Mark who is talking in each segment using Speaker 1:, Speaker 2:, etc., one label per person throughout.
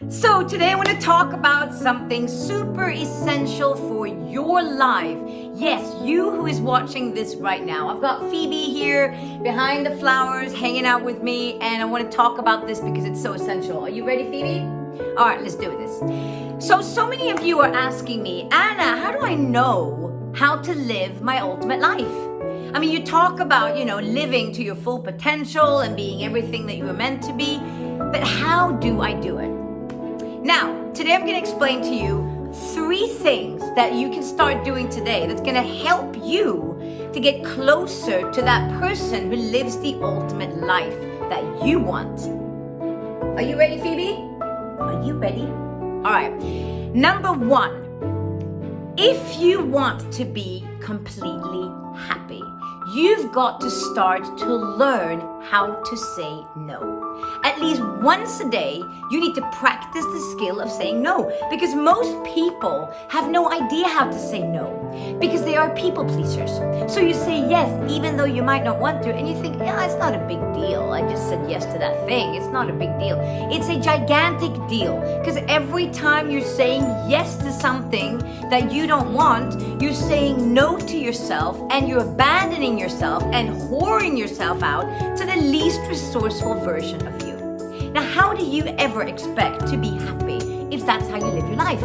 Speaker 1: So today I want to talk about something super essential for your life. Yes, you who is watching this right now. I've got Pheoby here behind the flowers hanging out with me, and I want to talk about this because it's so essential. Are you ready, Pheoby? All right, let's do this. So many of you are asking me, Anna, how do I know how to live my ultimate life? I mean, you talk about, living to your full potential and being everything that you were meant to be, but how do I do it? Now, today I'm going to explain to you 3 things that you can start doing today that's going to help you to get closer to that person who lives the ultimate life that you want. Are you ready, Pheoby? Are you ready? All right. Number 1, if you want to be completely happy, you've got to start to learn how to say no. At least once a day, you need to practice the skill of saying no, because most people have no idea how to say no because they are people pleasers. So you say yes even though you might not want to, and you think, yeah, it's not a big deal. I just said yes to that thing. It's not a big deal. It's a gigantic deal, because every time you're saying yes to something that you don't want, you're saying no to yourself, and you're abandoning yourself and whoring yourself out to the least resourceful version of you. Now, how do you ever expect to be happy if that's how you live your life?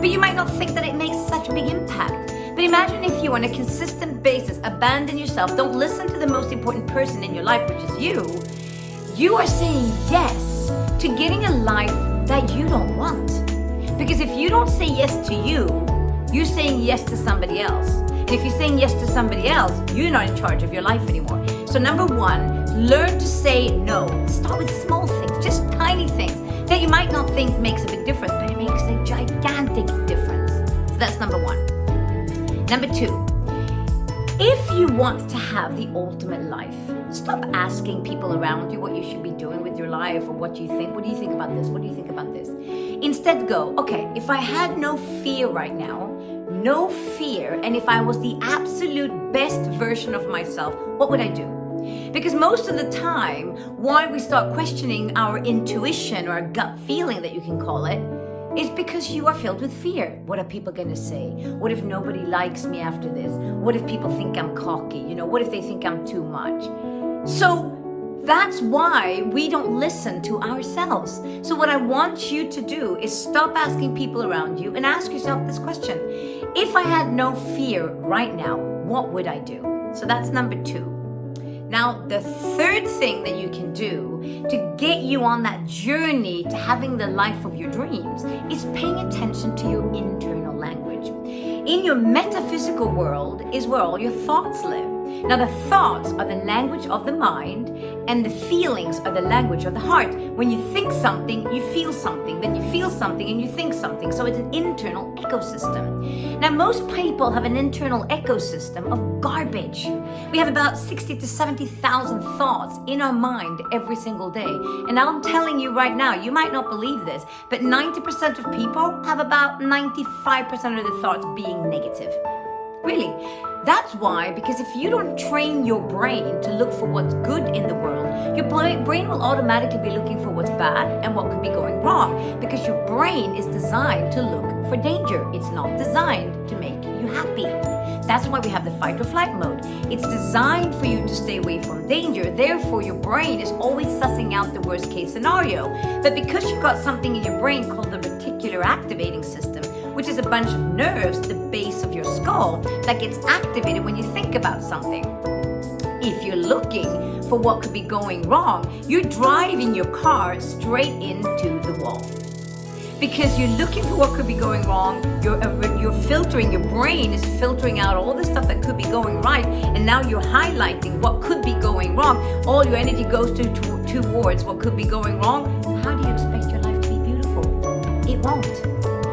Speaker 1: But you might not think that it makes such a big impact. But imagine if you, on a consistent basis, abandon yourself, don't listen to the most important person in your life, which is you are saying yes to getting a life that you don't want. Because if you don't say yes to you, you're saying yes to somebody else. And if you're saying yes to somebody else, you're not in charge of your life anymore. So number 1, learn to say no. Start with small things, just tiny things that you might not think makes a big difference, but it makes a gigantic difference. So that's number 1. Number 2, if you want to have the ultimate life, stop asking people around you what you should be doing with your life or what you think. What do you think about this? What do you think about this? Instead go, okay, if I had no fear right now, no fear, and if I was the absolute best version of myself, what would I do? Because most of the time, why we start questioning our intuition or our gut feeling, that you can call it, is because you are filled with fear. What are people going to say? What if nobody likes me after this? What if people think I'm cocky? What if they think I'm too much? So that's why we don't listen to ourselves. So what I want you to do is stop asking people around you and ask yourself this question. If I had no fear right now, what would I do? So that's number 2. Now, the 3rd thing that you can do to get you on that journey to having the life of your dreams is paying attention to your internal language. In your metaphysical world is where all your thoughts live. Now, the thoughts are the language of the mind, and the feelings are the language of the heart. When you think something, you feel something. Then you feel something and you think something. So it's an internal ecosystem. Now, most people have an internal ecosystem of garbage. We have about 60 to 70,000 thoughts in our mind every single day. And I'm telling you right now, you might not believe this, but 90% of people have about 95% of the thoughts being negative. Really. That's why, because if you don't train your brain to look for what's good in the world, your brain will automatically be looking for what's bad and what could be going wrong, because your brain is designed to look for danger. It's not designed to make you happy. That's why we have the fight or flight mode. It's designed for you to stay away from danger. Therefore, your brain is always sussing out the worst case scenario. But because you've got something in your brain called the reticular activating system, which is a bunch of nerves at the base of your skull that gets activated when you think about something. If you're looking for what could be going wrong, you're driving your car straight into the wall. Because you're looking for what could be going wrong, you're filtering, your brain is filtering out all the stuff that could be going right, and now you're highlighting what could be going wrong. All your energy goes towards what could be going wrong. How do you expect your life to be beautiful? It won't.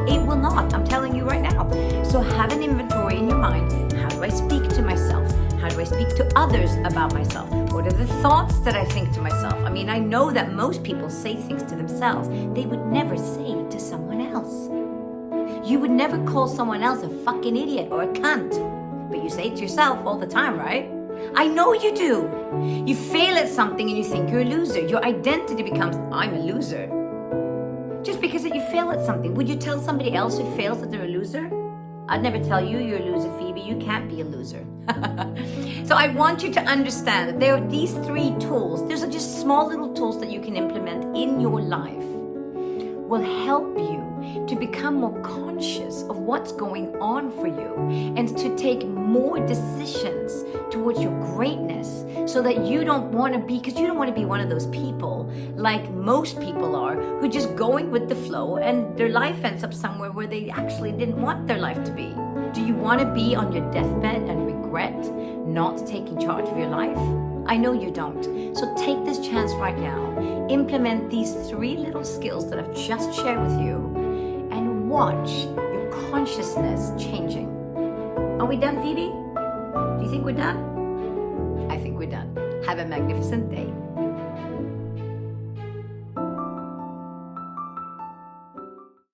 Speaker 1: It will not. I'm telling you right now. So have an inventory in your mind. How do I speak to myself? How do I speak to others about myself? What are the thoughts that I think to myself? I mean, I know that most people say things to themselves they would never say to someone else. You would never call someone else a fucking idiot or a cunt, but you say it to yourself all the time, right? I know you do. You fail at something and you think you're a loser. Your identity becomes, I'm a loser. Just because that you fail at something. Would you tell somebody else who fails that they're a loser? I'd never tell you you're a loser, Phoebe. You can't be a loser. So I want you to understand that there are these 3 tools. These are just small little tools that you can implement in your life. Will help you to become more conscious of what's going on for you and to take more decisions towards your greatness, so that you don't want to be, because you don't want to be one of those people like most people are, who just going with the flow and their life ends up somewhere where they actually didn't want their life to be. Do you want to be on your deathbed and regret not taking charge of your life? I know you don't. So take this chance right now. Implement these 3 little skills that I've just shared with you and watch your consciousness changing. Are we done, Phoebe? Do you think we're done? I think we're done. Have a magnificent day.